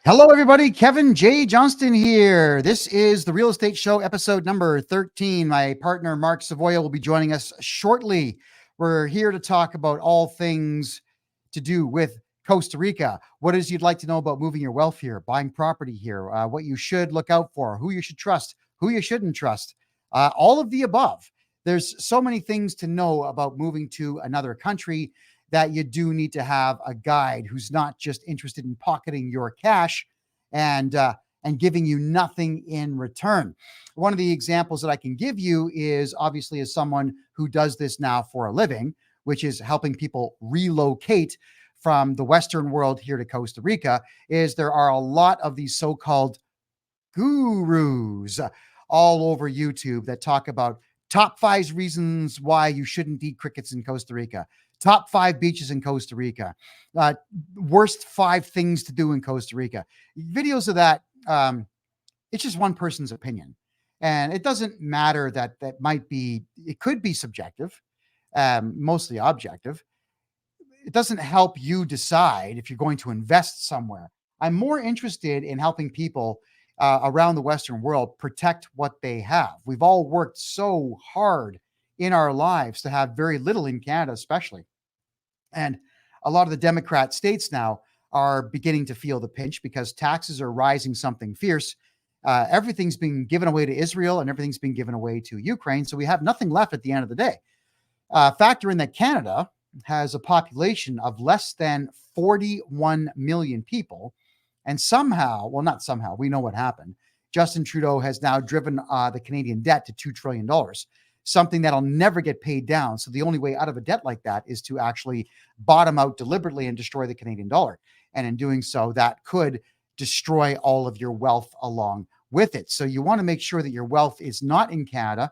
Hello, everybody. Kevin J Johnston here. This is the Real Estate Show, episode number 13. My partner, Mark Savoya, will be joining us shortly. We're here to talk about all things to do with Costa Rica. What is you'd like to know about moving your wealth here, buying property here, what you should look out for, who you should trust, who you shouldn't trust, all of the above. There's so many things to know about moving to another country that you do need to have a guide who's not just interested in pocketing your cash and giving you nothing in return. One of the examples that I can give you is obviously as someone who does this now for a living, which is helping people relocate from the Western world here to Costa Rica, is there are a lot of these so-called gurus all over YouTube that talk about top 5 reasons why you shouldn't eat crickets in Costa Rica, top 5 beaches in Costa Rica, worst 5 things to do in Costa Rica. Videos of that, it's just one person's opinion. And it doesn't matter that it could be subjective, mostly objective. It doesn't help you decide if you're going to invest somewhere. I'm more interested in helping people around the Western world protect what they have. We've all worked so hard in our lives to have very little in Canada, especially. And a lot of the Democrat states now are beginning to feel the pinch because taxes are rising something fierce. Everything's being given away to Israel and everything's being given away to Ukraine. So we have nothing left at the end of the day. Factor in that Canada has a population of less than 41 million people. And somehow, well, not somehow, we know what happened. Justin Trudeau has now driven the Canadian debt to $2 trillion, something that'll never get paid down. So the only way out of a debt like that is to actually bottom out deliberately and destroy the Canadian dollar. And in doing so, that could destroy all of your wealth along with it. So you want to make sure that your wealth is not in Canada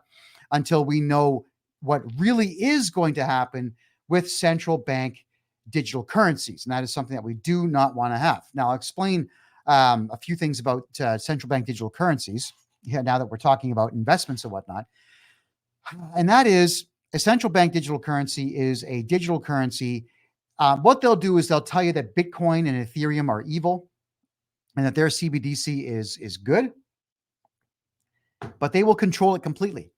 until we know what really is going to happen with central bank digital currencies. And that is something that we do not want to have. Now, I'll explain a few things about central bank digital currencies now that we're talking about investments and whatnot. And that is a central bank digital currency is a digital currency. What they'll do is they'll tell you that Bitcoin and Ethereum are evil and that their CBDC is good, but they will control it completely.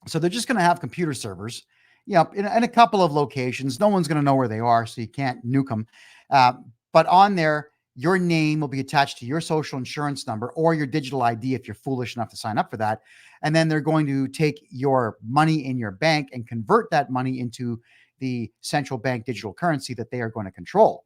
So they're just going to have computer servers, in a couple of locations. No one's going to know where they are, so you can't nuke them. But on there, your name will be attached to your social insurance number or your digital ID if you're foolish enough to sign up for that. And then they're going to take your money in your bank and convert that money into the central bank digital currency that they are going to control.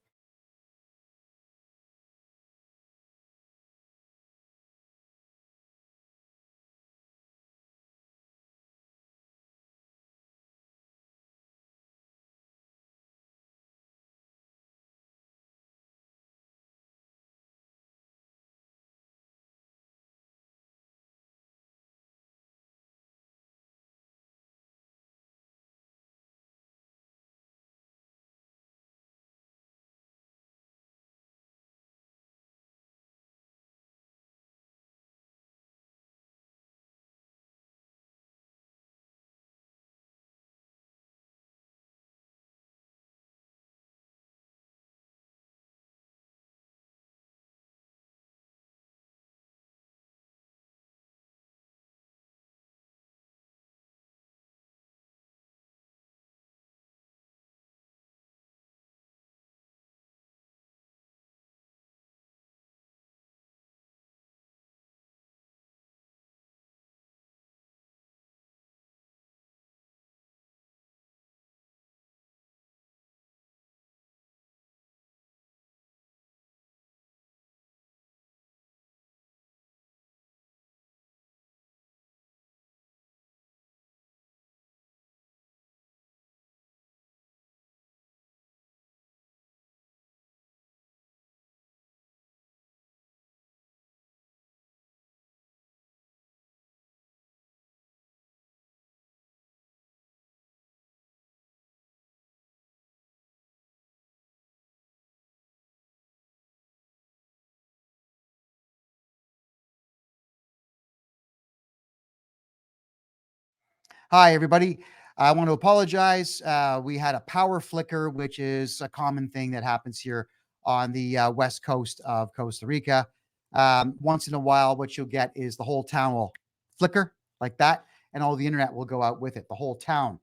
Hi, everybody. I want to apologize. We had a power flicker, which is a common thing that happens here on the west coast of Costa Rica. Once in a while, what you'll get is the whole town will flicker like that, and all the internet will go out with it. The whole town.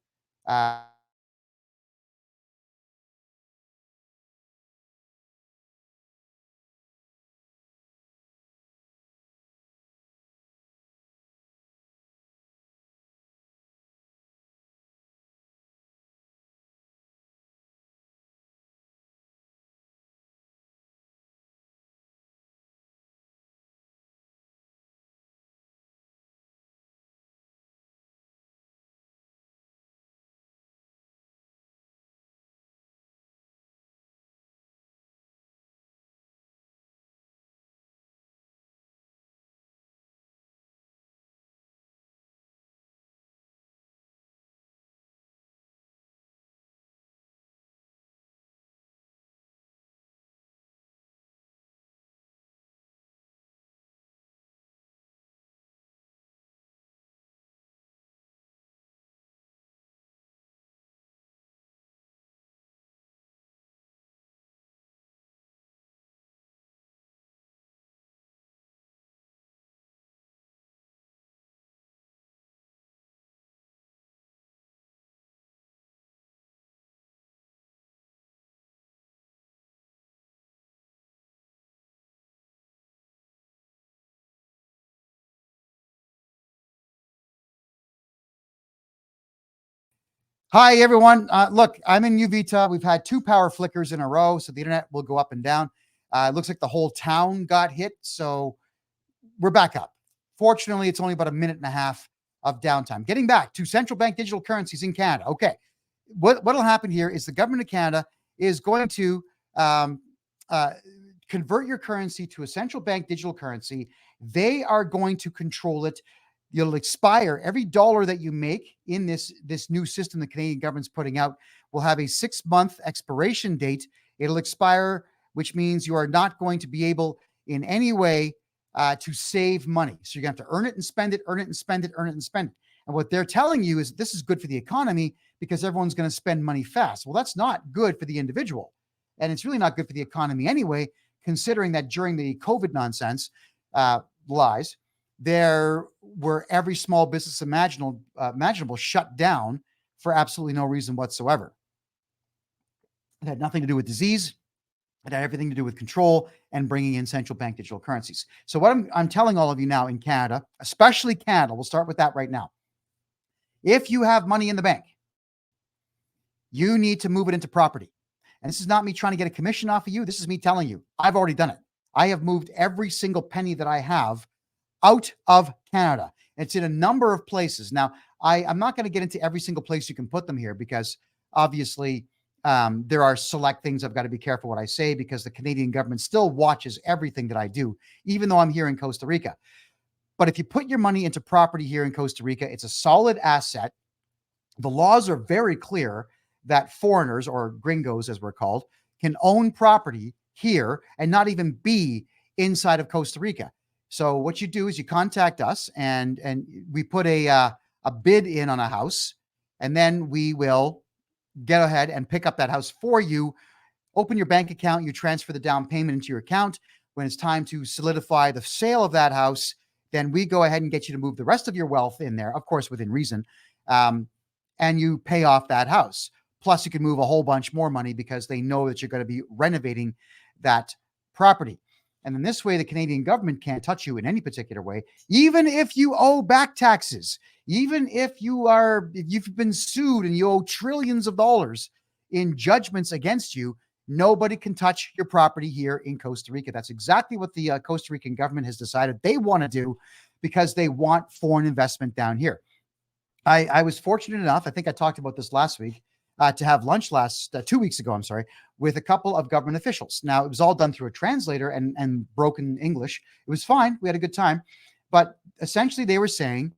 Hi, everyone. Look, I'm in Uvita. We've had 2 power flickers in a row, so the internet will go up and down. It looks like the whole town got hit, so we're back up. Fortunately, it's only about a minute and a half of downtime. Getting back to central bank digital currencies in Canada. Okay, what'll happen here is the government of Canada is going to um, uh, convert your currency to a central bank digital currency. They are going to control it. You'll expire every dollar that you make in this new system the Canadian government's putting out will have a 6-month expiration date. It'll expire, which means you are not going to be able in any way to save money. So you're going to have to earn it and spend it, earn it and spend it, earn it and spend it. And what they're telling you is this is good for the economy because everyone's going to spend money fast. Well, that's not good for the individual. And it's really not good for the economy anyway, considering that during the COVID nonsense, lies, there were every small business imaginable shut down for absolutely no reason whatsoever. It had nothing to do with disease. It had everything to do with control and bringing in central bank digital currencies. So what I'm telling all of you now in Canada, especially Canada, we'll start with that right now. If you have money in the bank, you need to move it into property. And this is not me trying to get a commission off of you. This is me telling you, I've already done it. I have moved every single penny that I have out of Canada. It's in a number of places. Now, I'm not going to get into every single place you can put them here because obviously there are select things I've got to be careful what I say because the Canadian government still watches everything that I do, even though I'm here in Costa Rica. But if you put your money into property here in Costa Rica, it's a solid asset. The laws are very clear that foreigners, or gringos as we're called, can own property here and not even be inside of Costa Rica. So what you do is you contact us and we put a bid in on a house, and then we will get ahead and pick up that house for you, open your bank account, you transfer the down payment into your account. When it's time to solidify the sale of that house, then we go ahead and get you to move the rest of your wealth in there, of course, within reason, and you pay off that house. Plus, you can move a whole bunch more money because they know that you're going to be renovating that property. And in this way, the Canadian government can't touch you in any particular way, even if you owe back taxes, even if you've been sued and you owe trillions of dollars in judgments against you. Nobody can touch your property here in Costa Rica. That's exactly what the Costa Rican government has decided they want to do because they want foreign investment down here. I was fortunate enough, I think I talked about this last week, to have lunch 2 weeks ago, with a couple of government officials. Now, it was all done through a translator and broken English. It was fine. We had a good time. But essentially, they were saying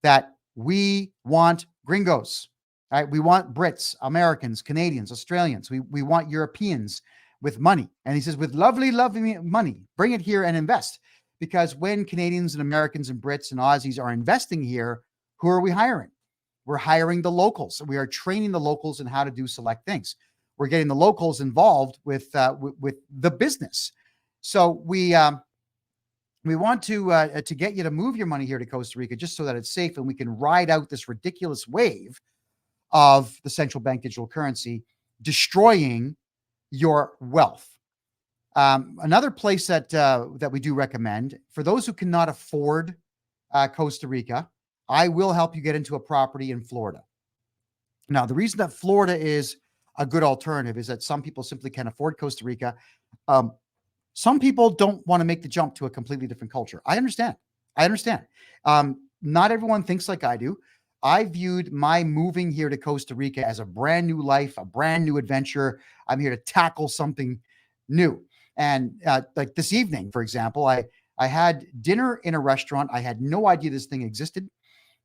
that we want gringos. Right? We want Brits, Americans, Canadians, Australians. We want Europeans with money. And he says, with lovely, lovely money, bring it here and invest. Because when Canadians and Americans and Brits and Aussies are investing here, who are we hiring? We're hiring the locals. We are training the locals in how to do select things. we're getting the locals involved with the business. So we want to get you to move your money here to Costa Rica just so that it's safe and we can ride out this ridiculous wave of the central bank digital currency destroying your wealth. Another place that we do recommend for those who cannot afford Costa Rica, I will help you get into a property in Florida. Now, the reason that Florida is a good alternative is that some people simply can't afford Costa Rica. Some people don't want to make the jump to a completely different culture. I understand. Not everyone thinks like I do. I viewed my moving here to Costa Rica as a brand new life, a brand new adventure. I'm here to tackle something new. And like this evening, for example, I had dinner in a restaurant. I had no idea this thing existed.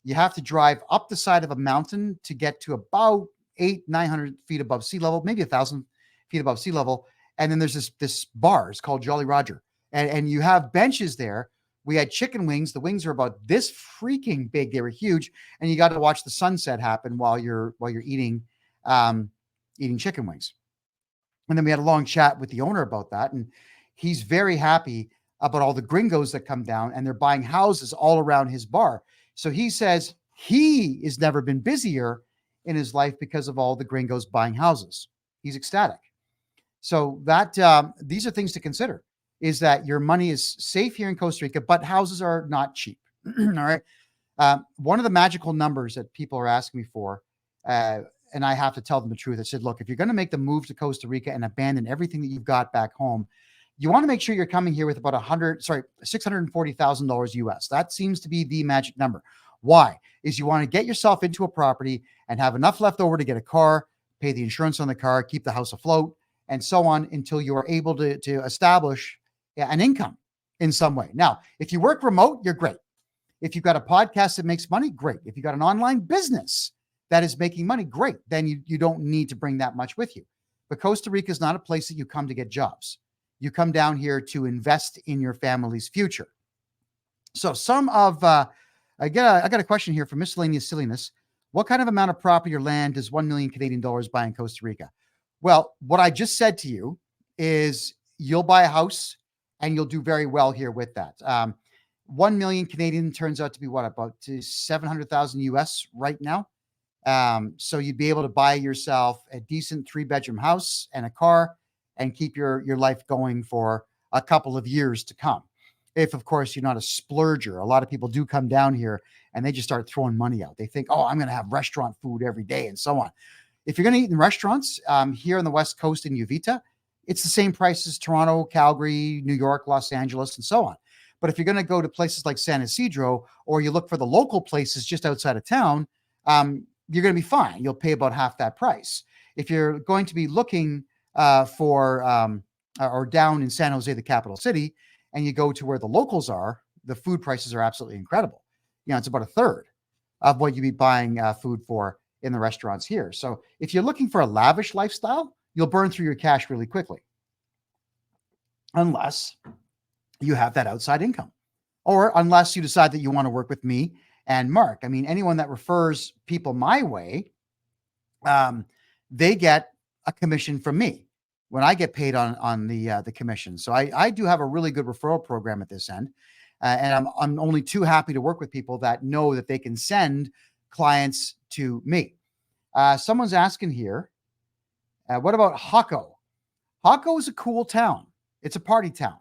You have to drive up the side of a mountain to get to about 900 feet above sea level, maybe 1,000 feet above sea level. And then there's this bar. It's called Jolly Roger. And you have benches there. We had chicken wings. The wings are about this freaking big. They were huge. And you got to watch the sunset happen while you're eating chicken wings. And then we had a long chat with the owner about that. And he's very happy about all the gringos that come down and they're buying houses all around his bar. So he says he has never been busier in his life because of all the gringos buying houses. He's ecstatic. So that these are things to consider, is that your money is safe here in Costa Rica, but houses are not cheap. All right. One of the magical numbers that people are asking me for, and I have to tell them the truth. I said, look, if you're going to make the move to Costa Rica and abandon everything that you've got back home, you want to make sure you're coming here with about $640,000 US. That seems to be the magic number. Why? Is you want to get yourself into a property and have enough left over to get a car, pay the insurance on the car, keep the house afloat, and so on until you are able to establish an income in some way. Now, if you work remote, you're great. If you've got a podcast that makes money, great. If you've got an online business that is making money, great. Then you don't need to bring that much with you. But Costa Rica is not a place that you come to get jobs. You come down here to invest in your family's future. So I got a question here from Miscellaneous Silliness. What kind of amount of property or land does 1 million Canadian dollars buy in Costa Rica? Well, what I just said to you is you'll buy a house and you'll do very well here with that. 1 million Canadian turns out to be what, about 700,000 US right now. So you'd be able to buy yourself a decent 3-bedroom house and a car and keep your life going for a couple of years to come. If, of course, you're not a splurger. A lot of people do come down here and they just start throwing money out. They think, oh, I'm going to have restaurant food every day and so on. If you're going to eat in restaurants here on the West Coast in Uvita, it's the same price as Toronto, Calgary, New York, Los Angeles, and so on. But if you're going to go to places like San Isidro, or you look for the local places just outside of town, you're going to be fine. You'll pay about half that price. If you're going to be looking or down in San Jose, the capital city, and you go to where the locals are, the food prices are absolutely incredible. It's about a third of what you'd be buying food for in the restaurants here. So if you're looking for a lavish lifestyle, you'll burn through your cash really quickly. Unless you have that outside income, or unless you decide that you want to work with me and Mark. I mean, anyone that refers people my way, they get a commission from me when I get paid on the commission. So I do have a really good referral program at this end. And I'm only too happy to work with people that know that they can send clients to me. Someone's asking here, what about Jaco? Jaco is a cool town. It's a party town.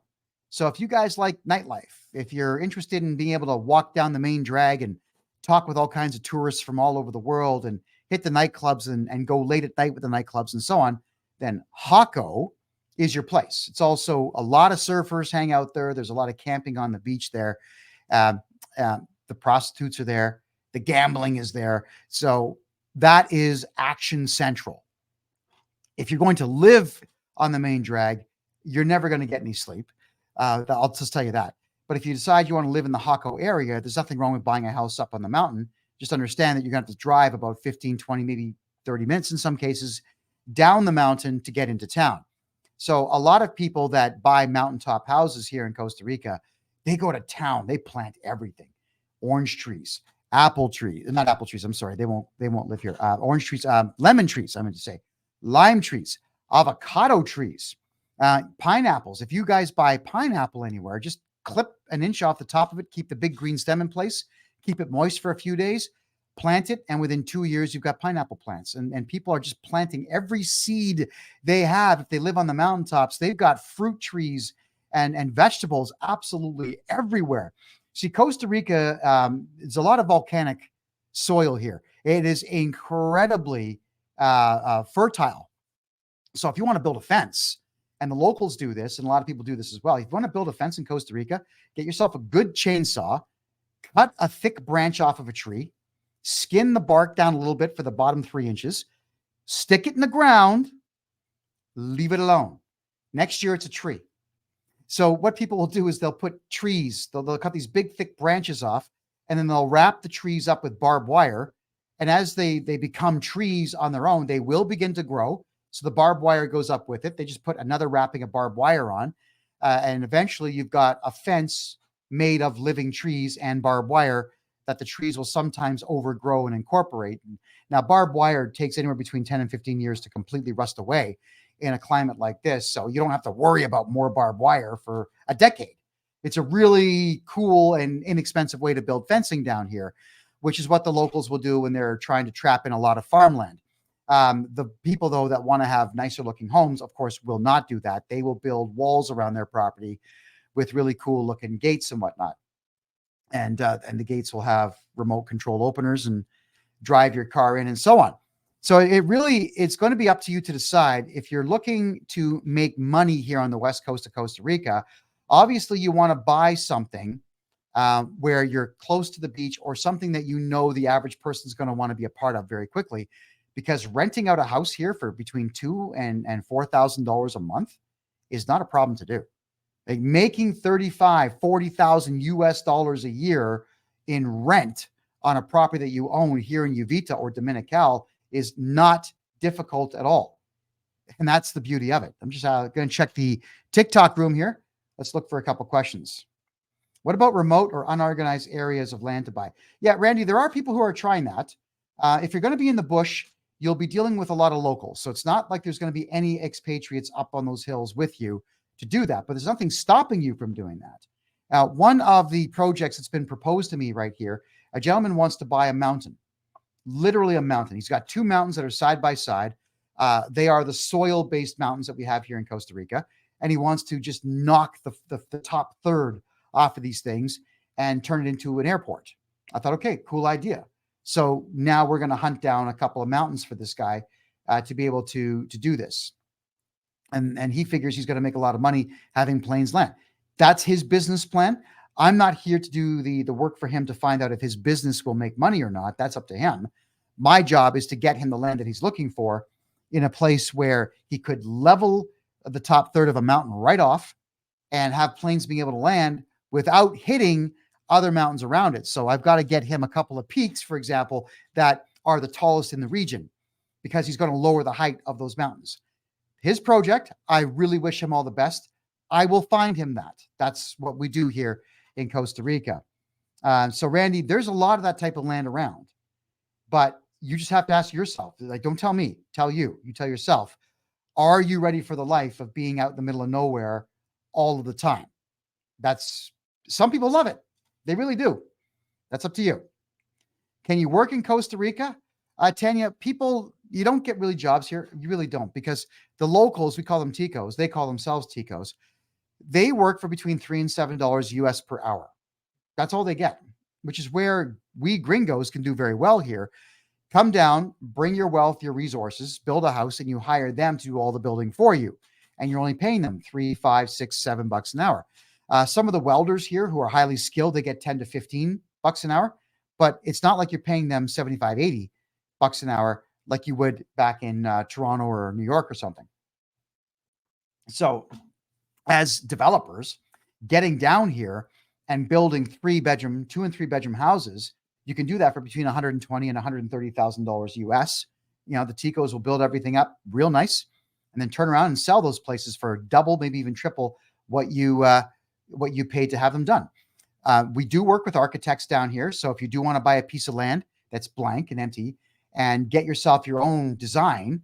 So if you guys like nightlife, if you're interested in being able to walk down the main drag and talk with all kinds of tourists from all over the world and hit the nightclubs and go late at night with the nightclubs and so on, then Jaco is your place. It's also a lot of surfers hang out there. There's a lot of camping on the beach there. The prostitutes are there. The gambling is there. So that is action central. If you're going to live on the main drag, you're never going to get any sleep. I'll just tell you that. But if you decide you want to live in the Jaco area, there's nothing wrong with buying a house up on the mountain. Just understand that you're going to have to drive about 15, 20, maybe 30 minutes in some cases down the mountain to get into town. So a lot of people that buy mountaintop houses here in Costa Rica, they go to town. They plant everything. Orange trees, apple trees, not apple trees. I'm sorry. They won't live here. Orange trees, lemon trees, I meant to say. lime trees, avocado trees, pineapples. If you guys buy pineapple anywhere, just clip an inch off the top of it, keep the big green stem in place, keep it moist for a few days, plant it, and within 2 years, you've got pineapple plants. And people are just planting every seed they have. If they live on the mountaintops, they've got fruit trees and vegetables absolutely everywhere. See, Costa Rica, there's a lot of volcanic soil here. It is incredibly fertile. So if you want to build a fence, and the locals do this, and a lot of people do this as well. If you want to build a fence in Costa Rica, get yourself a good chainsaw, cut a thick branch off of a tree, skin the bark down a little bit for the bottom 3 inches, stick it in the ground, leave it alone. Next year, it's a tree. So what people will do is they'll put trees, they'll cut these big, thick branches off, and then they'll wrap the trees up with barbed wire. And as they become trees on their own, they will begin to grow. So the barbed wire goes up with it. They just put another wrapping of barbed wire on. And eventually you've got a fence made of living trees and barbed wire that the trees will sometimes overgrow and incorporate. Now, barbed wire takes anywhere between 10 and 15 years to completely rust away in a climate like this. So you don't have to worry about more barbed wire for a decade. It's a really cool and inexpensive way to build fencing down here, which is what the locals will do when they're trying to trap in a lot of farmland. The people, though, that want to have nicer looking homes, of course, will not do that. They will build walls around their property with really cool looking gates and whatnot. And the gates will have remote control openers and drive your car in and so on. So it's going to be up to you to decide if you're looking to make money here on the west coast of Costa Rica. Obviously, you want to buy something where you're close to the beach, or something that you know the average person is going to want to be a part of very quickly, because renting out a house here for between $2,000 and $4,000 a month is not a problem to do. Like making $35,000, $40,000 US dollars a year in rent on a property that you own here in Uvita or Dominical is not difficult at all. And that's the beauty of it. I'm just going to check the TikTok room here. Let's look for a couple questions. What about remote or unorganized areas of land to buy? Yeah, Randy, there are people who are trying that. If you're going to be in the bush, you'll be dealing with a lot of locals. So it's not like there's going to be any expatriates up on those hills with you to do that, but there's nothing stopping you from doing that. One of the projects that's been proposed to me right here, a gentleman wants to buy a mountain, literally a mountain. He's got 2 mountains that are side by side. They are the soil-based mountains that we have here in Costa Rica. And he wants to just knock the top third off of these things and turn it into an airport. I thought, okay, cool idea. So now we're going to hunt down a couple of mountains for this guy to be able to do this. And he figures he's going to make a lot of money having plains land. That's his business plan. I'm not here to do the work for him to find out if his business will make money or not. That's up to him. My job is to get him the land that he's looking for in a place where he could level the top third of a mountain right off and have planes being able to land without hitting other mountains around it. So I've got to get him a couple of peaks, for example, that are the tallest in the region, because he's going to lower the height of those mountains. His project, I really wish him all the best. I will find him that. That's what we do here in Costa Rica. So Randy, there's a lot of that type of land around, but you just have to ask yourself, like, don't tell me, tell you, you tell yourself, are you ready for the life of being out in the middle of nowhere all of the time? Some people love it. They really do. That's up to you. Can you work in Costa Rica? Tanya, you don't get really jobs here. You really don't, because the locals, we call them Ticos. They call themselves Ticos. They work for between $3 and $7 US per hour. That's all they get, which is where we gringos can do very well here. Come down, bring your wealth, your resources, build a house, and you hire them to do all the building for you. And you're only paying them $3, $5, $6, $7 an hour. Some of the welders here who are highly skilled, they get 10 to 15 bucks an hour, but it's not like you're paying them 75, 80 bucks an hour like you would back in Toronto or New York or something. So as developers, getting down here and building 2 and 3 bedroom houses, you can do that for between $120,000 and $130,000 US. You know, the Ticos will build everything up real nice and then turn around and sell those places for double, maybe even triple what you paid to have them done. We do work with architects down here. So if you do want to buy a piece of land that's blank and empty and get yourself your own design,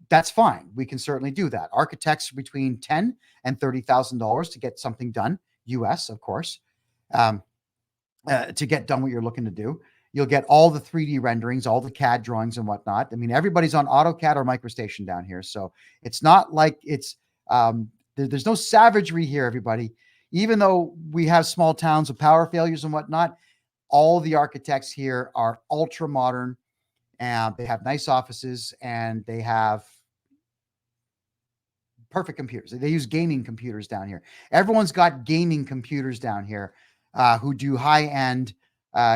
that's fine. We can certainly do that. Architects between $10,000 and $30,000 to get something done, US, of course, to get done what you're looking to do. You'll get all the 3D renderings, all the CAD drawings and whatnot. I mean, everybody's on AutoCAD or MicroStation down here. So it's not like it's, there's no savagery here, everybody. Even though we have small towns with power failures and whatnot, all the architects here are ultra modern, and they have nice offices, and they have perfect computers. They use gaming computers down here. Everyone's got gaming computers down here who do high-end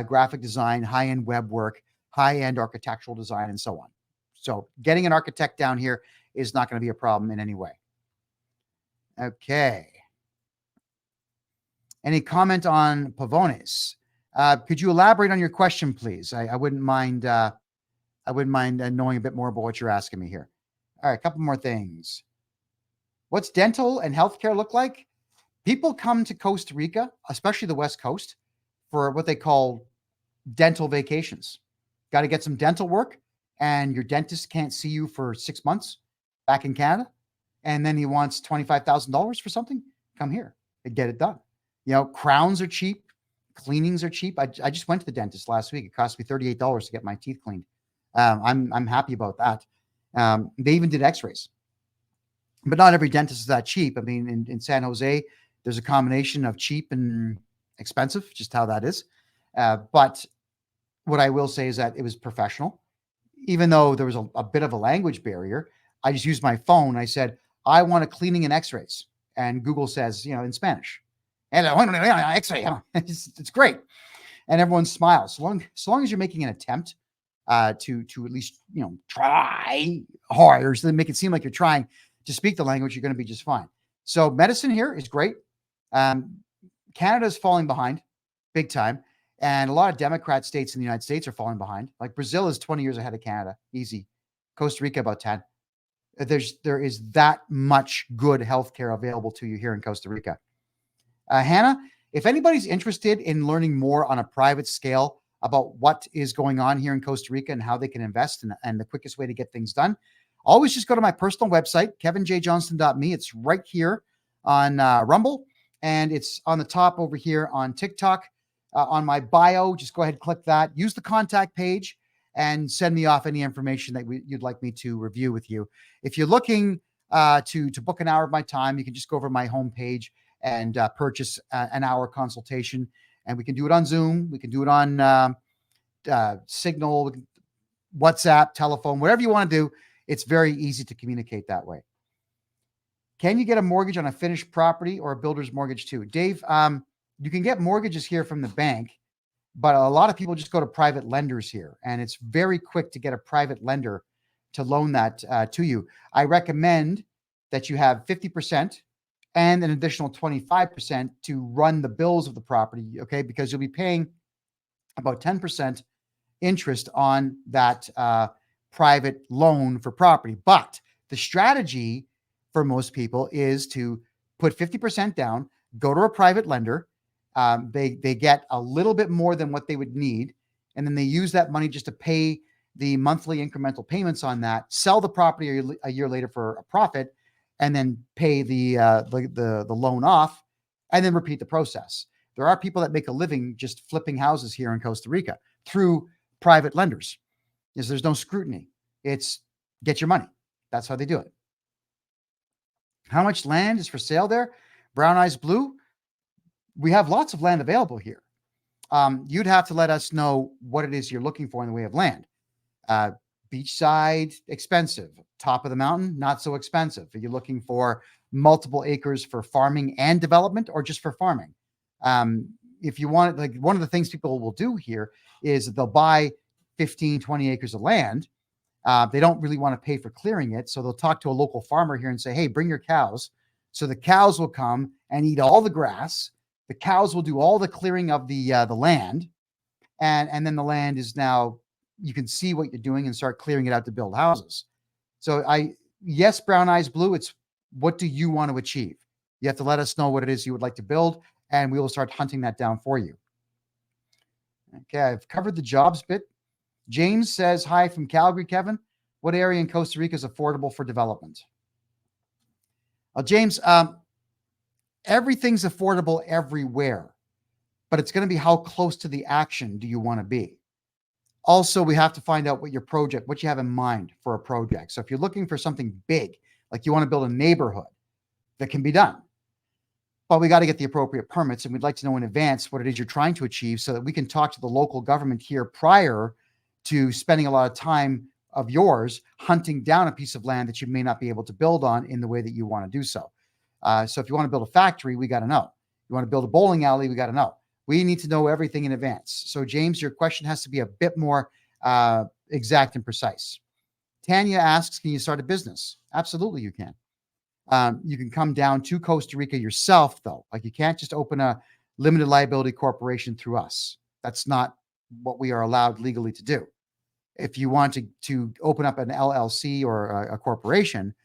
graphic design, high-end web work, high-end architectural design, and so on. So getting an architect down here is not going to be a problem in any way. Okay. Any comment on Pavones? Could you elaborate on your question, please? I wouldn't mind. I wouldn't mind knowing a bit more about what you're asking me here. All right, a couple more things. What's dental and healthcare look like? People come to Costa Rica, especially the West Coast, for what they call dental vacations. Got to get some dental work, and your dentist can't see you for 6 months back in Canada, and then he wants $25,000 for something. Come here and get it done. You know, crowns are cheap, cleanings are cheap. I just went to the dentist last week. It cost me $38 to get my teeth cleaned. I'm happy about that. They even did X-rays, but not every dentist is that cheap. I mean, in San Jose, there's a combination of cheap and expensive, just how that is. But what I will say is that it was professional. Even though there was a bit of a language barrier, I just used my phone. I said, I want a cleaning and X-rays. And Google says, you know, in Spanish. And I want an X-ray. It's great. And everyone smiles. So long as you're making an attempt to at least, you know, try hard, or so make it seem like you're trying to speak the language, you're going to be just fine. So medicine here is great. Canada's falling behind big time. And a lot of Democrat states in the United States are falling behind. Like Brazil is 20 years ahead of Canada. Easy. Costa Rica, about 10. There is that much good healthcare available to you here in Costa Rica. Hannah, if anybody's interested in learning more on a private scale about what is going on here in Costa Rica and how they can invest and the quickest way to get things done, always just go to my personal website, KevinJJohnston.me. It's right here on Rumble, and it's on the top over here on TikTok. On my bio, just go ahead and click that. Use the contact page and send me off any information that you'd like me to review with you. If you're looking to book an hour of my time, you can just go over my homepage and purchase an hour consultation. And we can do it on Zoom. We can do it on Signal, WhatsApp, telephone, whatever you want to do. It's very easy to communicate that way. Can you get a mortgage on a finished property or a builder's mortgage too? Dave, you can get mortgages here from the bank, but a lot of people just go to private lenders here, and it's very quick to get a private lender to loan that to you. I recommend that you have 50% and an additional 25% to run the bills of the property, okay? Because you'll be paying about 10% interest on that private loan for property. But the strategy for most people is to put 50% down, go to a private lender. They get a little bit more than what they would need, and then they use that money just to pay the monthly incremental payments on that, sell the property a year later for a profit, and then pay the loan off, and then repeat the process. There are people that make a living just flipping houses here in Costa Rica through private lenders. There's no scrutiny. It's get your money. That's how they do it. How much land is for sale there? Brown Eyes Blue. We have lots of land available here. You'd have to let us know what it is you're looking for in the way of land. Beachside, expensive. Top of the mountain, not so expensive. Are you looking for multiple acres for farming and development, or just for farming? If you want, like, one of the things people will do here is they'll buy 15, 20 acres of land. They don't really want to pay for clearing it. So they'll talk to a local farmer here and say, hey, bring your cows. So the cows will come and eat all the grass. The cows will do all the clearing of the land. And then the land is now, you can see what you're doing and start clearing it out to build houses. So yes, Brown Eyes Blue, it's what do you want to achieve? You have to let us know what it is you would like to build, and we will start hunting that down for you. Okay, I've covered the jobs bit. James says, hi from Calgary, Kevin. What area in Costa Rica is affordable for development? Well, James, everything's affordable everywhere, but it's going to be how close to the action do you want to be? Also, we have to find out what you have in mind for a project. So if you're looking for something big, like you want to build a neighborhood, that can be done. But we got to get the appropriate permits, and we'd like to know in advance what it is you're trying to achieve so that we can talk to the local government here prior to spending a lot of time of yours hunting down a piece of land that you may not be able to build on in the way that you want to do so. So if you want to build a factory, we got to know. You want to build a bowling alley, we got to know. We need to know everything in advance. So James, your question has to be a bit more exact and precise. Tanya asks, can you start a business? Absolutely, you can. You can come down to Costa Rica yourself, though. Like, you can't just open a limited liability corporation through us. That's not what we are allowed legally to do. If you want to open up an LLC or a corporation,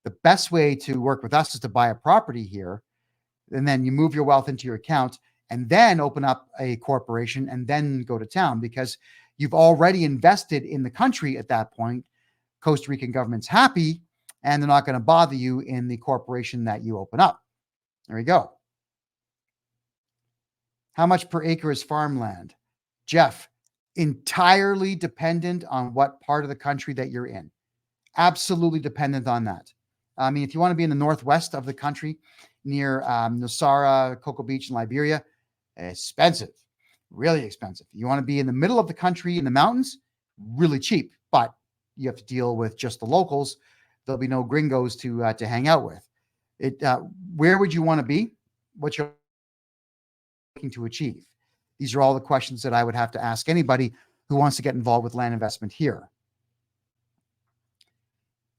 the best way to work with us is to buy a property here, and then you move your wealth into your account and then open up a corporation and then go to town, because you've already invested in the country at that point. Costa Rican government's happy, and they're not going to bother you in the corporation that you open up. There we go. How much per acre is farmland? Jeff, entirely dependent on what part of the country that you're in. Absolutely dependent on that. I mean, if you want to be in the northwest of the country, near Nosara, Cocoa Beach, and Liberia, expensive, really expensive. You want to be in the middle of the country in the mountains, really cheap, but you have to deal with just the locals. There'll be no gringos to hang out with. Where would you want to be? What you're looking to achieve? These are all the questions that I would have to ask anybody who wants to get involved with land investment here.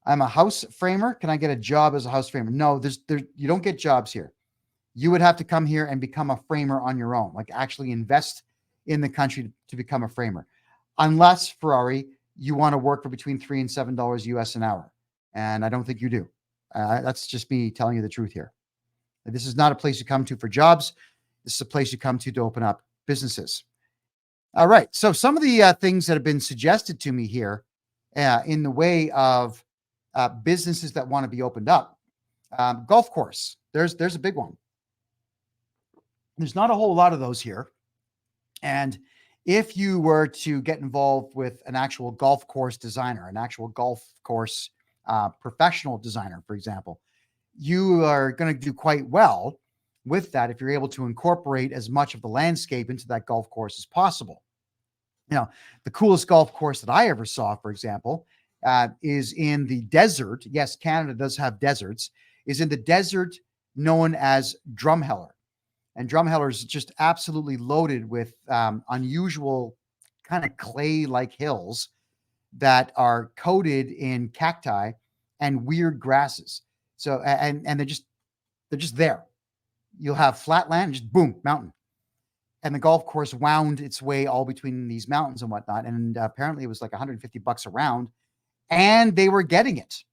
I'm a house framer. Can I get a job as a house framer? No, you don't get jobs here. You would have to come here and become a framer on your own, like actually invest in the country to become a framer. Unless, Ferrari, you want to work for between $3 and $7 US an hour. And I don't think you do. That's just me telling you the truth here. This is not a place you come to for jobs. This is a place you come to open up businesses. All right. So some of the things that have been suggested to me here in the way of businesses that want to be opened up. Golf course. There's a big one. There's not a whole lot of those here. And if you were to get involved with an actual golf course designer, an actual golf course professional designer, for example, you are going to do quite well with that if you're able to incorporate as much of the landscape into that golf course as possible. You know, the coolest golf course that I ever saw, for example, is in the desert. Yes, Canada does have deserts. Is in the desert known as Drumheller. And Drumheller is just absolutely loaded with unusual kind of clay-like hills that are coated in cacti and weird grasses. So, and they're just there. You'll have flat land, just boom, mountain. And the golf course wound its way all between these mountains and whatnot. And apparently it was like $150 a round, and they were getting it.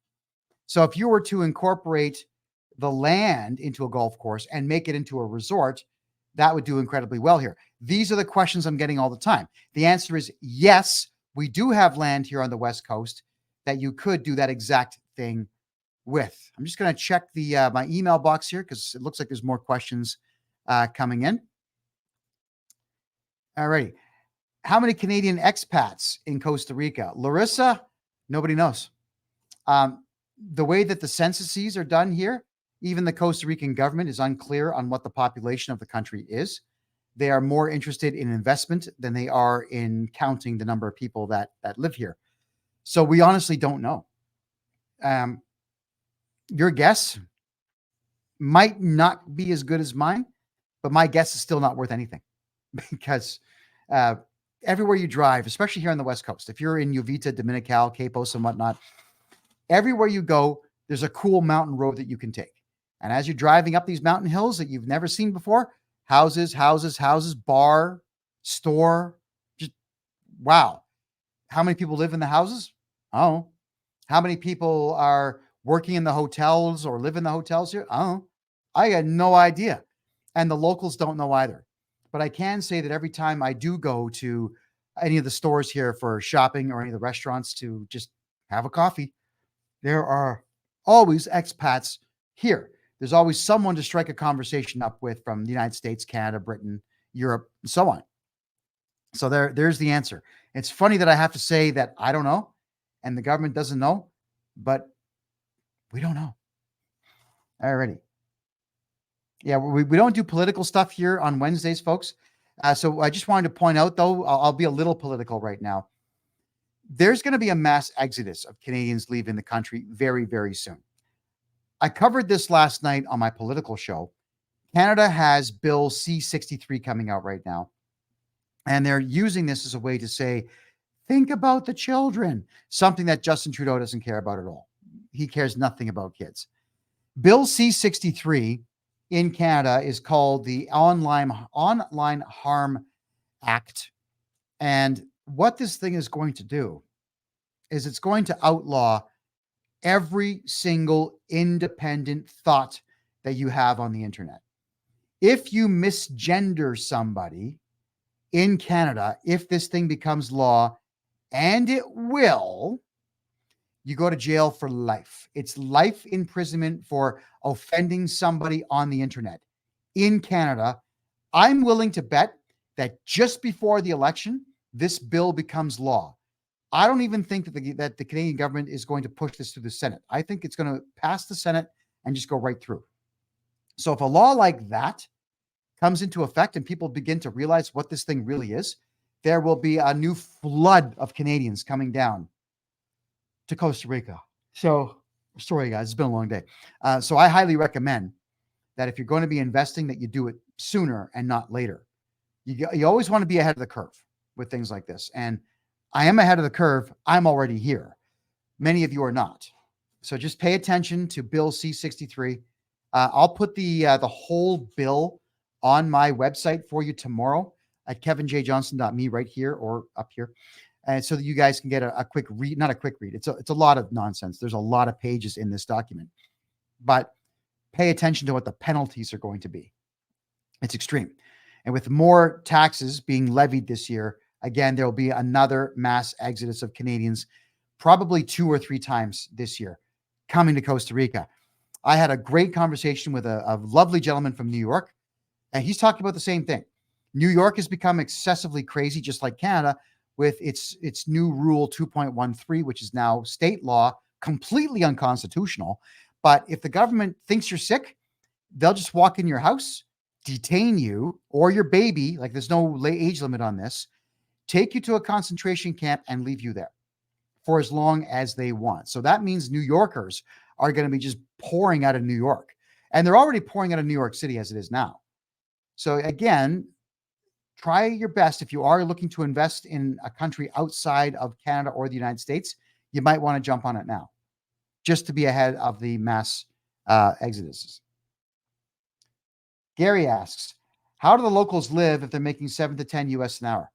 So if you were to incorporate the land into a golf course and make it into a resort, that would do incredibly well here. These are the questions I'm getting all the time. The answer is yes, we do have land here on the West Coast that you could do that exact thing with. I'm just going to check the my email box here because it looks like there's more questions coming in. All right. How many Canadian expats in Costa Rica? Larissa, nobody knows. The way that the censuses are done here, even the Costa Rican government is unclear on what the population of the country is. They are more interested in investment than they are in counting the number of people that live here. So we honestly don't know. Your guess might not be as good as mine, but my guess is still not worth anything because everywhere you drive, especially here on the West Coast, if you're in Uvita, Dominical, Capos, and whatnot, everywhere you go, there's a cool mountain road that you can take. And as you're driving up these mountain hills that you've never seen before, houses, bar, store, just wow. How many people live in the houses? Oh. How many people are working in the hotels or live in the hotels here? Oh, I had no idea. And the locals don't know either. But I can say that every time I do go to any of the stores here for shopping or any of the restaurants to just have a coffee. There are always expats here. There's always someone to strike a conversation up with from the United States, Canada, Britain, Europe, and so on. So there's the answer. It's funny that I have to say that I don't know and the government doesn't know, but we don't know. Alrighty. Yeah, we don't do political stuff here on Wednesdays, folks. So I just wanted to point out, though, I'll be a little political right now. There's going to be a mass exodus of Canadians leaving the country very, very soon. I covered this last night on my political show. Canada has Bill C-63 coming out right now, and they're using this as a way to say, think about the children, something that Justin Trudeau doesn't care about at all. He cares nothing about kids. Bill C-63 in Canada is called the Online Harm Act. And what this thing is going to do is it's going to outlaw every single independent thought that you have on the internet. If you misgender somebody in Canada, if this thing becomes law, and it will, you go to jail for life. It's life imprisonment for offending somebody on the internet. In Canada, I'm willing to bet that just before the election, this bill becomes law. I don't even think that the Canadian government is going to push this through the Senate. I think it's going to pass the Senate and just go right through. So if a law like that comes into effect and people begin to realize what this thing really is, there will be a new flood of Canadians coming down to Costa Rica. So, sorry guys, it's been a long day. So I highly recommend that if you're going to be investing, that you do it sooner and not later. You always want to be ahead of the curve with things like this. And I am ahead of the curve. I'm already here. Many of you are not. So just pay attention to Bill C-63. I'll put the whole bill on my website for you tomorrow at KevinJJohnston.me right here or up here. And so that you guys can get a quick read, not a quick read. It's a lot of nonsense. There's a lot of pages in this document, but pay attention to what the penalties are going to be. It's extreme. And with more taxes being levied this year, again, there will be another mass exodus of Canadians, probably 2 or 3 times this year, coming to Costa Rica. I had a great conversation with a lovely gentleman from New York, and he's talking about the same thing. New York has become excessively crazy, just like Canada, with its new rule 2.13, which is now state law, completely unconstitutional. But if the government thinks you're sick, they'll just walk in your house, detain you or your baby, like there's no age limit on this, take you to a concentration camp and leave you there for as long as they want. So that means New Yorkers are going to be just pouring out of New York. And they're already pouring out of New York City as it is now. So again, try your best. If you are looking to invest in a country outside of Canada or the United States, you might want to jump on it now just to be ahead of the mass exoduses. Gary asks, how do the locals live if they're making 7 to 10 US an hour?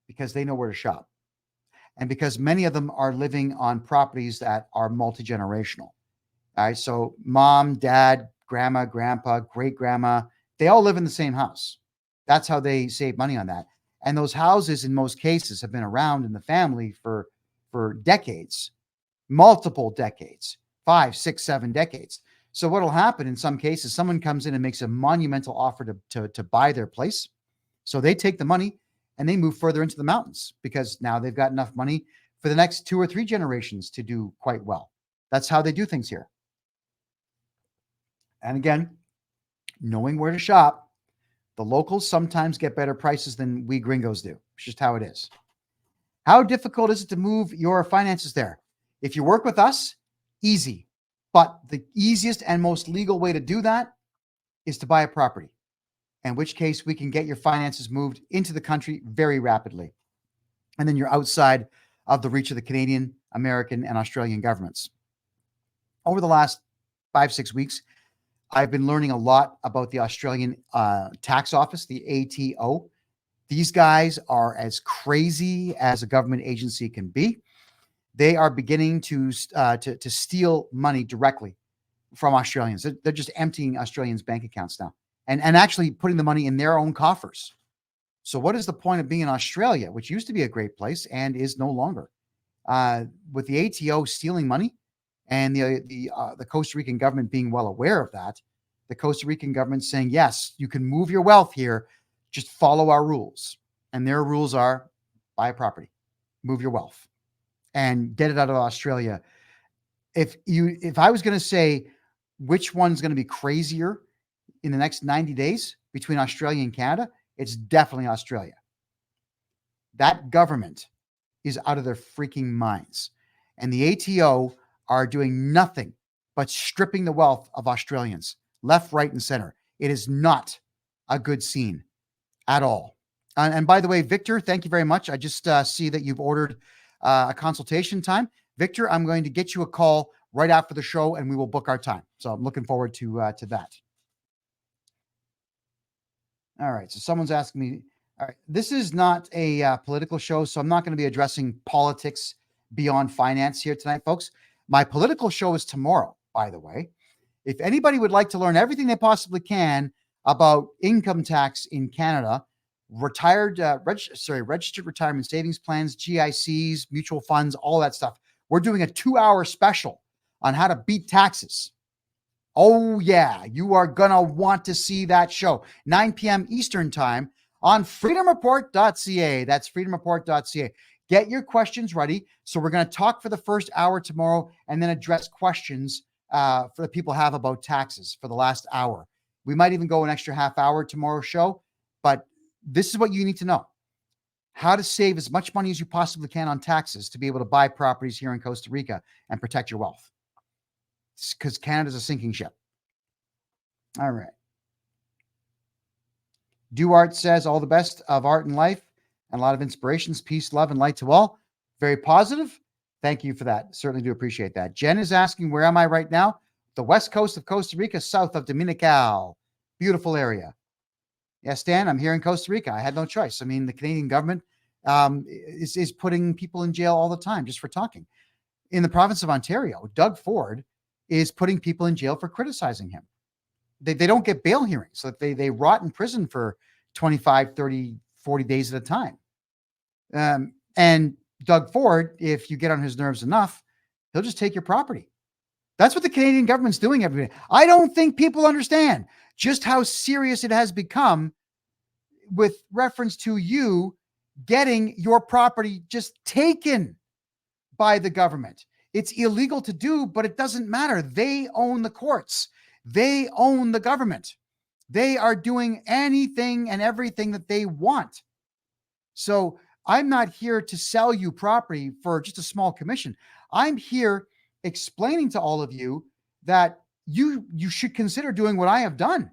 Because they know where to shop. And because many of them are living on properties that are multi-generational. All right. So mom, dad, grandma, grandpa, great grandma, they all live in the same house. That's how they save money on that. And those houses, in most cases, have been around in the family for decades, multiple decades, 5, 6, 7 decades. So what will happen in some cases, someone comes in and makes a monumental offer to buy their place. So they take the money and they move further into the mountains because now they've got enough money for the next 2 or 3 generations to do quite well. That's how they do things here. And again, knowing where to shop, the locals sometimes get better prices than we gringos do. It's just how it is. How difficult is it to move your finances there? If you work with us, easy. But the easiest and most legal way to do that is to buy a property, in which case we can get your finances moved into the country very rapidly. And then you're outside of the reach of the Canadian, American, and Australian governments. Over the last 5-6 weeks, I've been learning a lot about the Australian tax office, the ATO. These guys are as crazy as a government agency can be. They are beginning to steal money directly from Australians. They're just emptying Australians' bank accounts now and actually putting the money in their own coffers. So what is the point of being in Australia, which used to be a great place and is no longer? with the ATO stealing money and the Costa Rican government being well aware of that, the Costa Rican government saying, yes, you can move your wealth here, just follow our rules. And their rules are buy a property, move your wealth, and get it out of Australia. If I was going to say which one's going to be crazier in the next 90 days between Australia and Canada, it's definitely Australia. That government is out of their freaking minds. And the ATO are doing nothing but stripping the wealth of Australians left, right, and center. It is not a good scene at all. And by the way, Victor, thank you very much. I just see that you've ordered a consultation time. Victor, I'm going to get you a call right after the show and we will book our time. So I'm looking forward to that. All right. So someone's asking me, all right, this is not a political show, so I'm not going to be addressing politics beyond finance here tonight, folks. My political show is tomorrow, by the way. If anybody would like to learn everything they possibly can about income tax in Canada, registered retirement savings plans, GICs, mutual funds, all that stuff, we're doing a 2-hour special on how to beat taxes. Oh, yeah, you are going to want to see that show. 9 p.m. Eastern time on freedomreport.ca. That's freedomreport.ca. Get your questions ready. So we're going to talk for the first hour tomorrow and then address questions for the people have about taxes for the last hour. We might even go an extra half hour tomorrow's show, but this is what you need to know. How to save as much money as you possibly can on taxes to be able to buy properties here in Costa Rica and protect your wealth. Because Canada's a sinking ship. All right. Duart says, all the best of art and life and a lot of inspirations, peace, love, and light to all. Very positive. Thank you for that. Certainly do appreciate that. Jen is asking, where am I right now? The west coast of Costa Rica, south of Dominical. Beautiful area. Yes, Dan, I'm here in Costa Rica. I had no choice. I mean, the Canadian government is putting people in jail all the time just for talking. In the province of Ontario, Doug Ford is putting people in jail for criticizing him. They don't get bail hearings. So they rot in prison for 25, 30, 40 days at a time. And Doug Ford, if you get on his nerves enough, he'll just take your property. That's what the Canadian government's doing every day. I don't think people understand just how serious it has become with reference to you getting your property just taken by the government. It's illegal to do, but it doesn't matter. They own the courts. They own the government. They are doing anything and everything that they want. So I'm not here to sell you property for just a small commission. I'm here explaining to all of you that you should consider doing what I have done,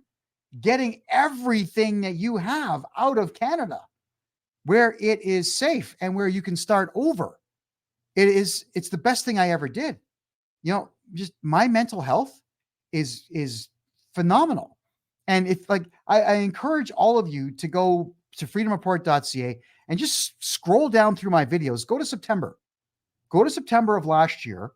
getting everything that you have out of Canada where it is safe and where you can start over. It's the best thing I ever did. You know, just my mental health is phenomenal. And if I encourage all of you to go to freedomreport.ca and just scroll down through my videos. Go to September of last year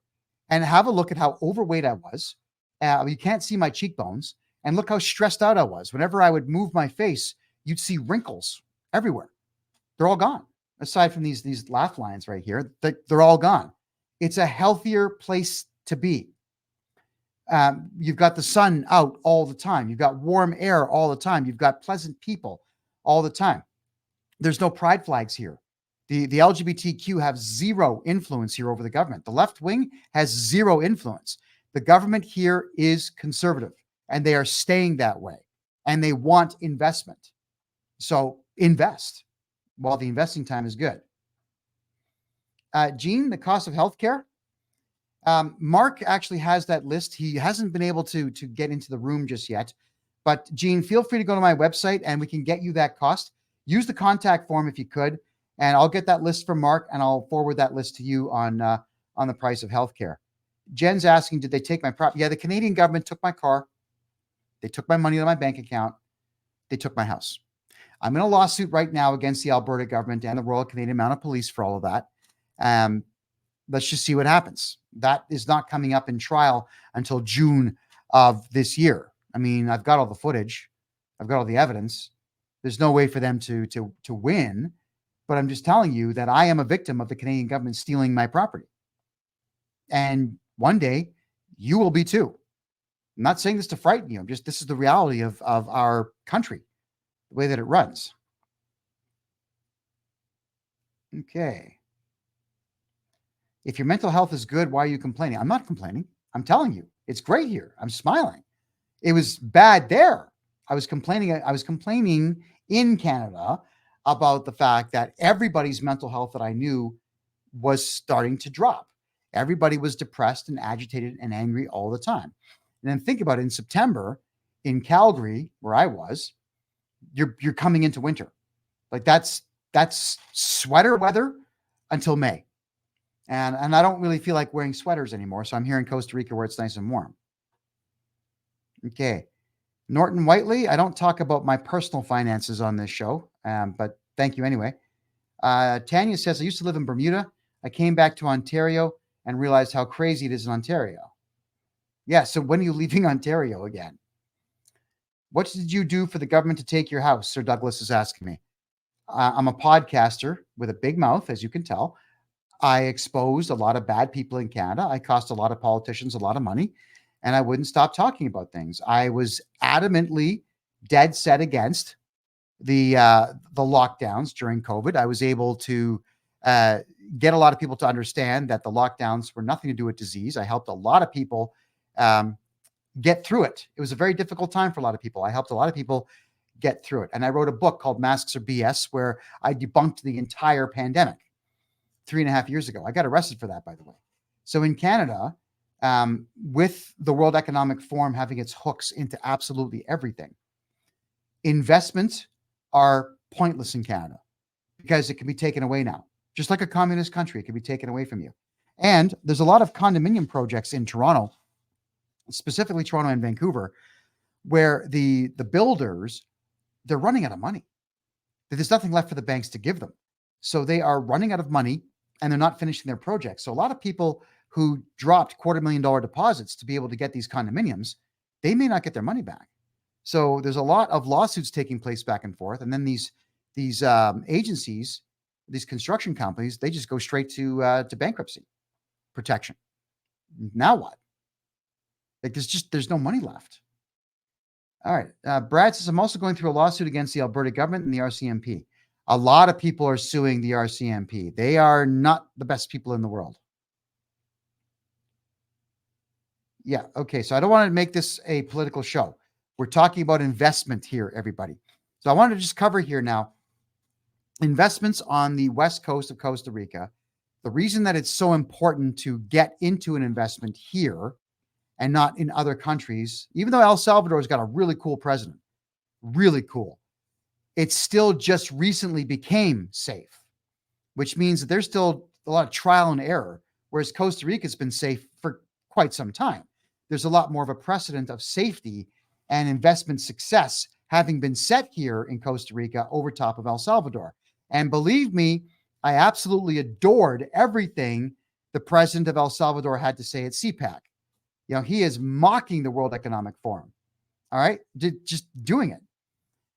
and have a look at how overweight I was. You can't see my cheekbones, and look how stressed out I was. Whenever I would move my face, you'd see wrinkles everywhere. They're all gone. Aside from these laugh lines right here, they're all gone. It's a healthier place to be. You've got the sun out all the time. You've got warm air all the time. You've got pleasant people all the time. There's no pride flags here. The LGBTQ have zero influence here over the government. The left wing has zero influence. The government here is conservative, and they are staying that way, and they want investment. So invest while the investing time is good. Gene, the cost of healthcare. Mark actually has that list. He hasn't been able to get into the room just yet. But Gene, feel free to go to my website and we can get you that cost. Use the contact form if you could, and I'll get that list from Mark and I'll forward that list to you on the price of healthcare. Jen's asking, did they take my property? Yeah, the Canadian government took my car. They took my money out of my bank account. They took my house. I'm in a lawsuit right now against the Alberta government and the Royal Canadian Mounted Police for all of that. Let's just see what happens. That is not coming up in trial until June of this year. I mean, I've got all the footage. I've got all the evidence. There's no way for them to win, But I'm just telling you that I am a victim of the Canadian government stealing my property. And one day you will be too. I'm not saying this to frighten you. This is the reality of our country, the way that it runs. Okay. If your mental health is good, why are you complaining? I'm not complaining. I'm telling you, it's great here. I'm smiling. It was bad there. I was complaining in Canada about the fact that everybody's mental health that I knew was starting to drop. Everybody was depressed and agitated and angry all the time. And then think about it, in September in Calgary, where I was, you're coming into winter. Like that's sweater weather until May. And I don't really feel like wearing sweaters anymore. So I'm here in Costa Rica where it's nice and warm. Okay. Norton Whiteley, I don't talk about my personal finances on this show, but thank you anyway. Tanya says, I used to live in Bermuda. I came back to Ontario and realized how crazy it is in Ontario. Yeah, so when are you leaving Ontario again? What did you do for the government to take your house? Sir Douglas is asking me. I'm a podcaster with a big mouth, as you can tell. I exposed a lot of bad people in Canada. I cost a lot of politicians a lot of money, and I wouldn't stop talking about things. I was adamantly dead set against the lockdowns during COVID. I was able to get a lot of people to understand that the lockdowns were nothing to do with disease. I helped a lot of people get through it. It was a very difficult time for a lot of people. I helped a lot of people get through it. And I wrote a book called Masks Are BS, where I debunked the entire pandemic 3.5 years ago. I got arrested for that, by the way. So in Canada, with the World Economic Forum having its hooks into absolutely everything, investments are pointless in Canada because it can be taken away now. Just like a communist country, it can be taken away from you. And there's a lot of condominium projects in Toronto, specifically Toronto and Vancouver, where the builders, they're running out of money. There's nothing left for the banks to give them. So they are running out of money and they're not finishing their projects. So a lot of people who dropped $250,000 deposits to be able to get these condominiums, they may not get their money back. So there's a lot of lawsuits taking place back and forth. And then these agencies, these construction companies, they just go straight to bankruptcy protection. Now what? Like there's no money left. All right. Brad says, I'm also going through a lawsuit against the Alberta government and the RCMP. A lot of people are suing the RCMP. They are not the best people in the world. Yeah. Okay. So I don't want to make this a political show. We're talking about investment here, everybody. So I want to just cover here now investments on the west coast of Costa Rica. The reason that it's so important to get into an investment here and not in other countries, even though El Salvador has got a really cool president, really cool, it still just recently became safe, which means that there's still a lot of trial and error, whereas Costa Rica has been safe for quite some time. There's a lot more of a precedent of safety and investment success having been set here in Costa Rica over top of El Salvador. And believe me, I absolutely adored everything the president of El Salvador had to say at CPAC. You know, he is mocking the World Economic Forum. All right, just doing it.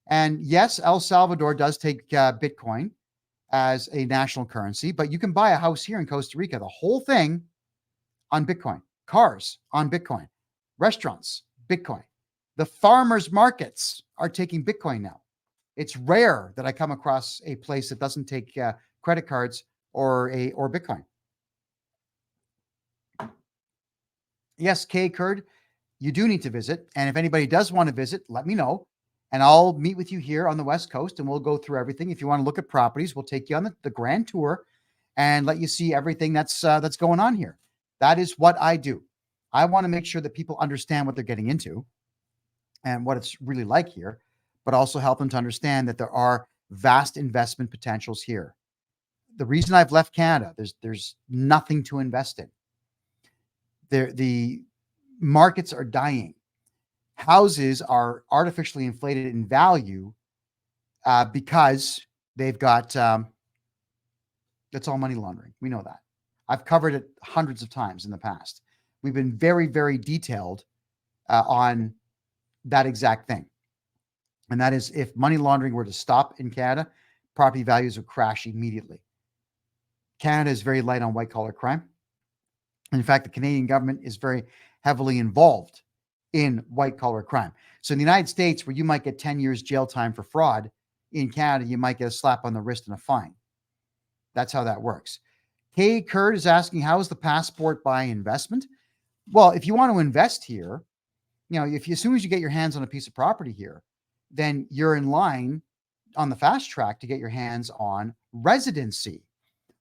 And yes, El Salvador does take Bitcoin as a national currency, but you can buy a house here in Costa Rica, the whole thing on Bitcoin, cars on Bitcoin, restaurants, Bitcoin. The farmers markets are taking Bitcoin now. It's rare that I come across a place that doesn't take credit cards or Bitcoin. Yes, K Kurd, you do need to visit. And if anybody does want to visit, let me know. And I'll meet with you here on the West Coast and we'll go through everything. If you want to look at properties, we'll take you on the grand tour and let you see everything that's going on here. That is what I do. I want to make sure that people understand what they're getting into and what it's really like here, but also help them to understand that there are vast investment potentials here. The reason I've left Canada, there's nothing to invest in. The markets are dying. Houses are artificially inflated in value because they've got, that's all money laundering. We know that. I've covered it hundreds of times in the past. We've been very, very detailed on that exact thing. And that is if money laundering were to stop in Canada, property values would crash immediately. Canada is very light on white-collar crime. In fact, the Canadian government is very heavily involved in white-collar crime. So in the United States, where you might get 10 years jail time for fraud, in Canada, you might get a slap on the wrist and a fine. That's how that works. Kay Kurt is asking, how is the passport by investment? Well, if you want to invest here, as soon as you get your hands on a piece of property here, then you're in line on the fast track to get your hands on residency.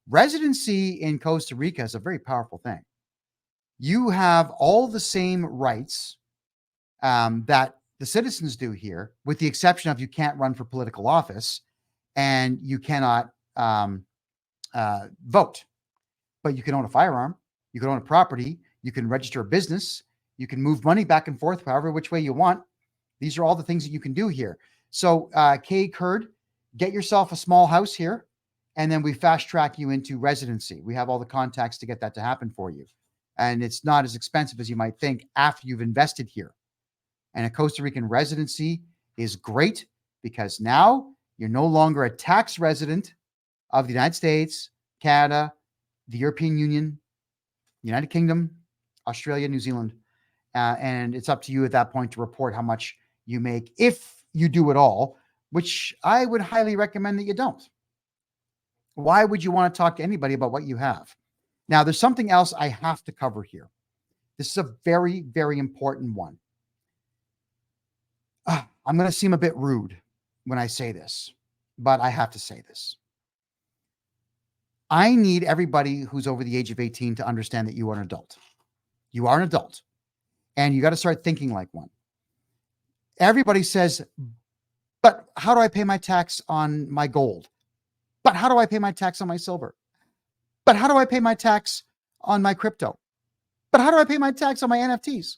Residency in Costa Rica is a very powerful thing. You have all the same rights that the citizens do here, with the exception of you can't run for political office and you cannot vote. But you can own a firearm, you can own a property, you can register a business, you can move money back and forth however which way you want. These are all the things that you can do here. So Kay Kurd, get yourself a small house here, and then we fast track you into residency. We have all the contacts to get that to happen for you. And it's not as expensive as you might think after you've invested here. And a Costa Rican residency is great because now you're no longer a tax resident of the United States, Canada, the European Union, United Kingdom, Australia, New Zealand. And it's up to you at that point to report how much you make if you do it all, which I would highly recommend that you don't. Why would you want to talk to anybody about what you have? Now, there's something else I have to cover here. This is a very, very important one. I'm going to seem a bit rude when I say this, but I have to say this. I need everybody who's over the age of 18 to understand that you are an adult. You are an adult, and you got to start thinking like one. Everybody says, but how do I pay my tax on my gold? But how do I pay my tax on my silver? But how do I pay my tax on my crypto? But how do I pay my tax on my NFTs?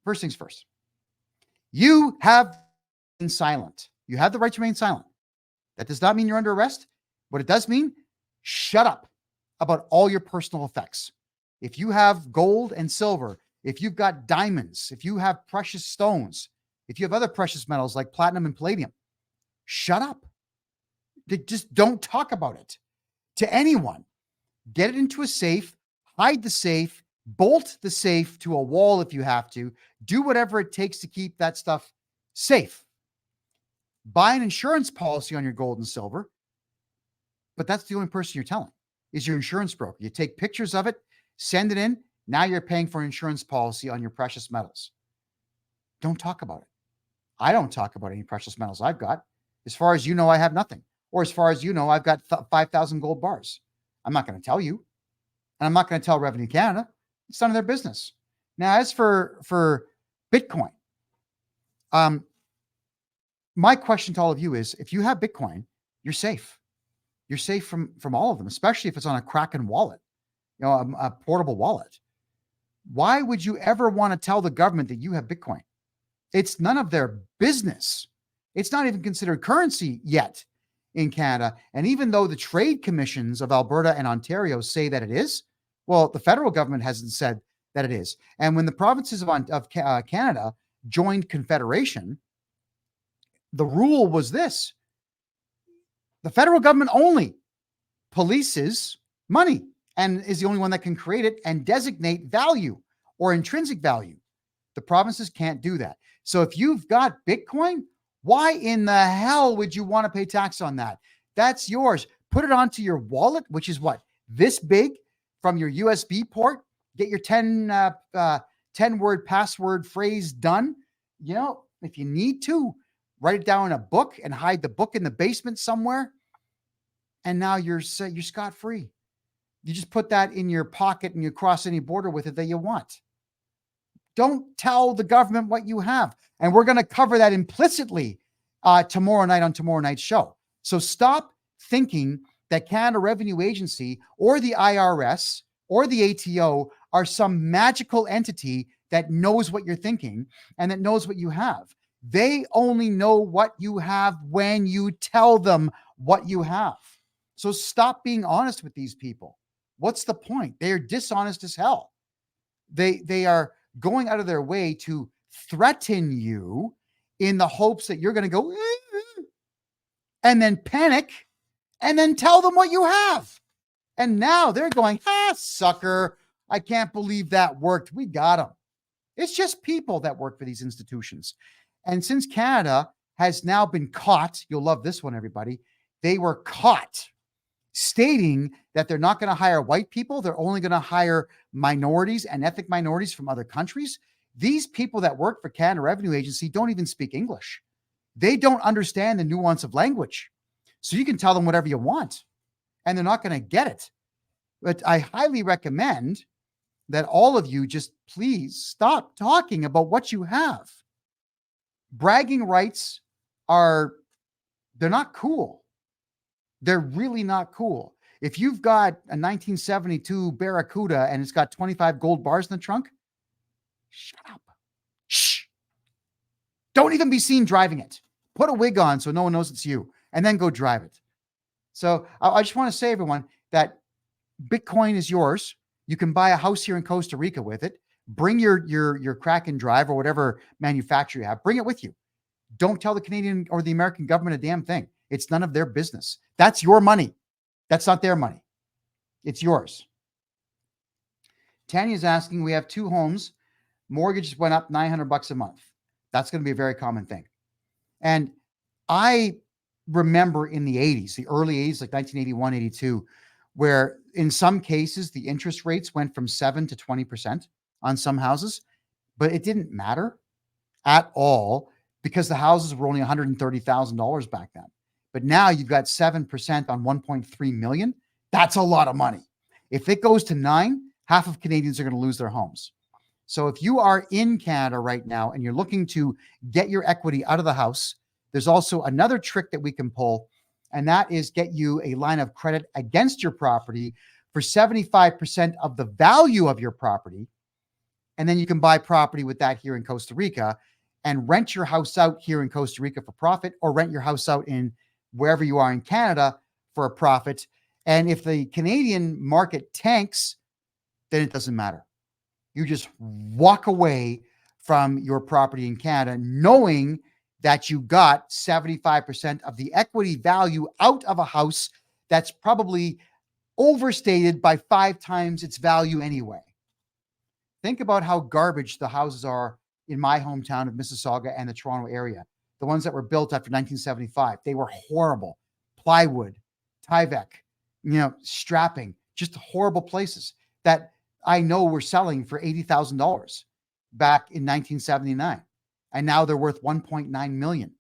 First things first. You have been silent. You have the right to remain silent. That does not mean you're under arrest. What it does mean, shut up about all your personal effects. If you have gold and silver, if you've got diamonds, if you have precious stones, if you have other precious metals like platinum and palladium, shut up. Just don't talk about it to anyone. Get it into a safe, hide the safe, bolt the safe to a wall if you have to. Do whatever it takes to keep that stuff safe. Buy an insurance policy on your gold and silver, but that's the only person you're telling is your insurance broker. You take pictures of it, send it in. Now you're paying for an insurance policy on your precious metals. Don't talk about it. I don't talk about any precious metals I've got. As far as you know, I have nothing. Or as far as you know, I've got 5,000 gold bars. I'm not going to tell you. And I'm not going to tell Revenue Canada. It's none of their business. Now, as for Bitcoin, my question to all of you is, if you have Bitcoin, you're safe. You're safe from all of them, especially if it's on a Kraken wallet, a portable wallet. Why would you ever want to tell the government that you have Bitcoin? It's none of their business. It's not even considered currency yet in Canada. And even though the trade commissions of Alberta and Ontario say that it is, well, the federal government hasn't said that it is. And when the provinces of Canada joined Confederation, the rule was this: the federal government only polices money and is the only one that can create it and designate value or intrinsic value. The provinces can't do that. So if you've got Bitcoin, why in the hell would you want to pay tax on that? That's yours. Put it onto your wallet, which is what? This big, from your USB port. Get your 10-word password phrase done. If you need to, write it down in a book and hide the book in the basement somewhere. And now you're scot-free. You just put that in your pocket and you cross any border with it that you want. Don't tell the government what you have. And we're going to cover that implicitly tomorrow night on tomorrow night's show. So stop thinking that Canada Revenue Agency or the IRS or the ATO are some magical entity that knows what you're thinking and that knows what you have. They only know what you have when you tell them what you have. So stop being honest with these people. What's the point? They are dishonest as hell. They are going out of their way to threaten you in the hopes that you're going to go, and then panic and then tell them what you have. And now they're going, sucker. I can't believe that worked. We got them. It's just people that work for these institutions. And since Canada has now been caught, you'll love this one, everybody. They were caught stating that they're not going to hire white people. They're only going to hire minorities and ethnic minorities from other countries. These people that work for Canada Revenue Agency don't even speak English. They don't understand the nuance of language. So you can tell them whatever you want, and they're not going to get it. But I highly recommend that all of you just please stop talking about what you have. Bragging rights they're not cool. They're really not cool. If you've got a 1972 Barracuda and it's got 25 gold bars in the trunk, shut up. Shh. Don't even be seen driving it. Put a wig on so no one knows it's you, and then go drive it. So I just want to say, everyone, that Bitcoin is yours. You can buy a house here in Costa Rica with it. Bring your Kraken drive or whatever manufacturer you have. Bring it with you. Don't tell the Canadian or the American government a damn thing. It's none of their business. That's your money. That's not their money. It's yours. Tanya's asking, we have 2 homes. Mortgages went up $900 a month. That's going to be a very common thing. And I remember in the 80s, the early 80s, like 1981, 82, where in some cases, the interest rates went from 7 to 20% on some houses, but it didn't matter at all because the houses were only $130,000 back then. But now you've got 7% on 1.3 million. That's a lot of money. If it goes to 9, half of Canadians are going to lose their homes. So if you are in Canada right now and you're looking to get your equity out of the house, there's also another trick that we can pull, and that is get you a line of credit against your property for 75% of the value of your property. And then you can buy property with that here in Costa Rica and rent your house out here in Costa Rica for profit, or rent your house out in wherever you are in Canada for a profit. And if the Canadian market tanks, then it doesn't matter. You just walk away from your property in Canada knowing that you got 75% of the equity value out of a house that's probably overstated by 5 times its value anyway. Think about how garbage the houses are in my hometown of Mississauga and the Toronto area. The ones that were built after 1975, they were horrible. Plywood, Tyvek, strapping, just horrible places that I know were selling for $80,000 back in 1979. And now they're worth 1.9 million.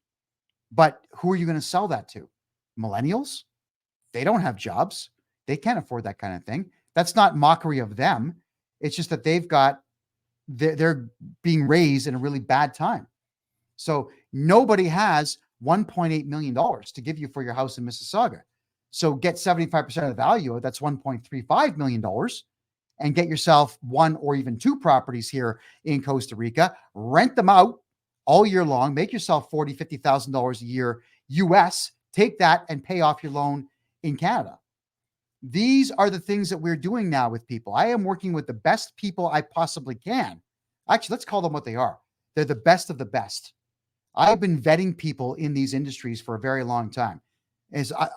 But who are you going to sell that to? Millennials? They don't have jobs. They can't afford that kind of thing. That's not mockery of them. It's just that they're being raised in a really bad time. So nobody has $1.8 million to give you for your house in Mississauga. So get 75% of the value. That's $1.35 million. And get yourself 1 or even 2 properties here in Costa Rica. Rent them out all year long. Make yourself $40,000, $50,000 a year US. Take that and pay off your loan in Canada. These are the things that we're doing now with people. I am working with the best people I possibly can. Actually, let's call them what they are. They're the best of the best. I've been vetting people in these industries for a very long time.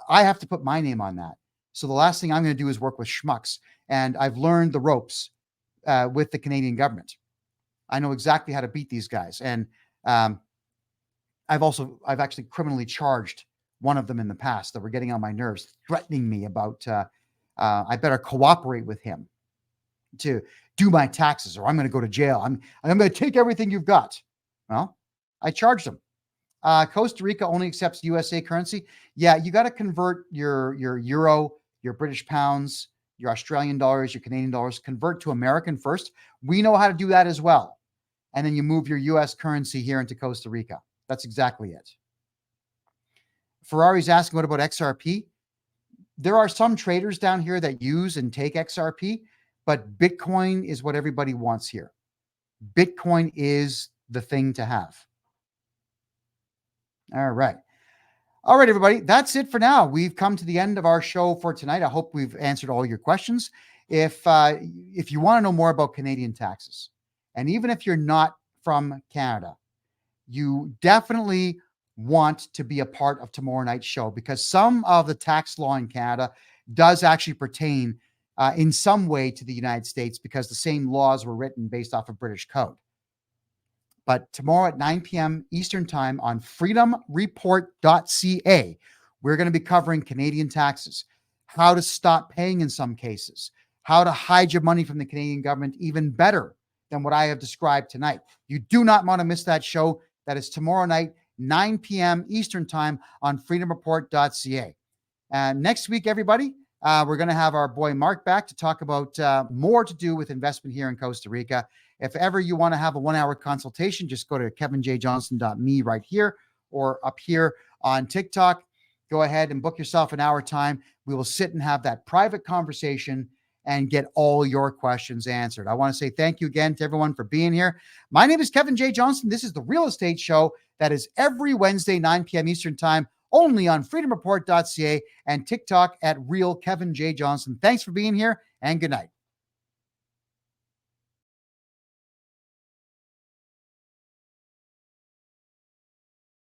I have to put my name on that. So the last thing I'm going to do is work with schmucks. And I've learned the ropes with the Canadian government. I know exactly how to beat these guys. And I've actually criminally charged one of them in the past that were getting on my nerves, threatening me about I better cooperate with him to do my taxes, or I'm going to go to jail. I'm going to take everything you've got. Well, I charged him. Costa Rica only accepts USA currency. Yeah, you got to convert your euro, your British pounds, your Australian dollars, your Canadian dollars, convert to American first. We know how to do that as well. And then you move your US currency here into Costa Rica. That's exactly it. Ferrari's asking, what about XRP? There are some traders down here that use and take XRP, but Bitcoin is what everybody wants here. Bitcoin is the thing to have. All right. All right, everybody. That's it for now. We've come to the end of our show for tonight. I hope we've answered all your questions. If you want to know more about Canadian taxes, and even if you're not from Canada, you definitely want to be a part of tomorrow night's show, because some of the tax law in Canada does actually pertain in some way to the United States, because the same laws were written based off of British code. But tomorrow at 9 p.m. Eastern time on freedomreport.ca, we're going to be covering Canadian taxes, how to stop paying in some cases, how to hide your money from the Canadian government even better than what I have described tonight. You do not want to miss that show. That is tomorrow night, 9 p.m. Eastern time on freedomreport.ca. And next week, everybody, we're going to have our boy Mark back to talk about more to do with investment here in Costa Rica. If ever you want to have a 1-hour consultation, just go to KevinJJohnston.me right here or up here on TikTok. Go ahead and book yourself an hour time. We will sit and have that private conversation and get all your questions answered. I want to say thank you again to everyone for being here. My name is Kevin J Johnston. This is the Real Estate Show that is every Wednesday, 9 p.m. Eastern time, only on freedomreport.ca and TikTok at Real Kevin J Johnston. Thanks for being here and good night.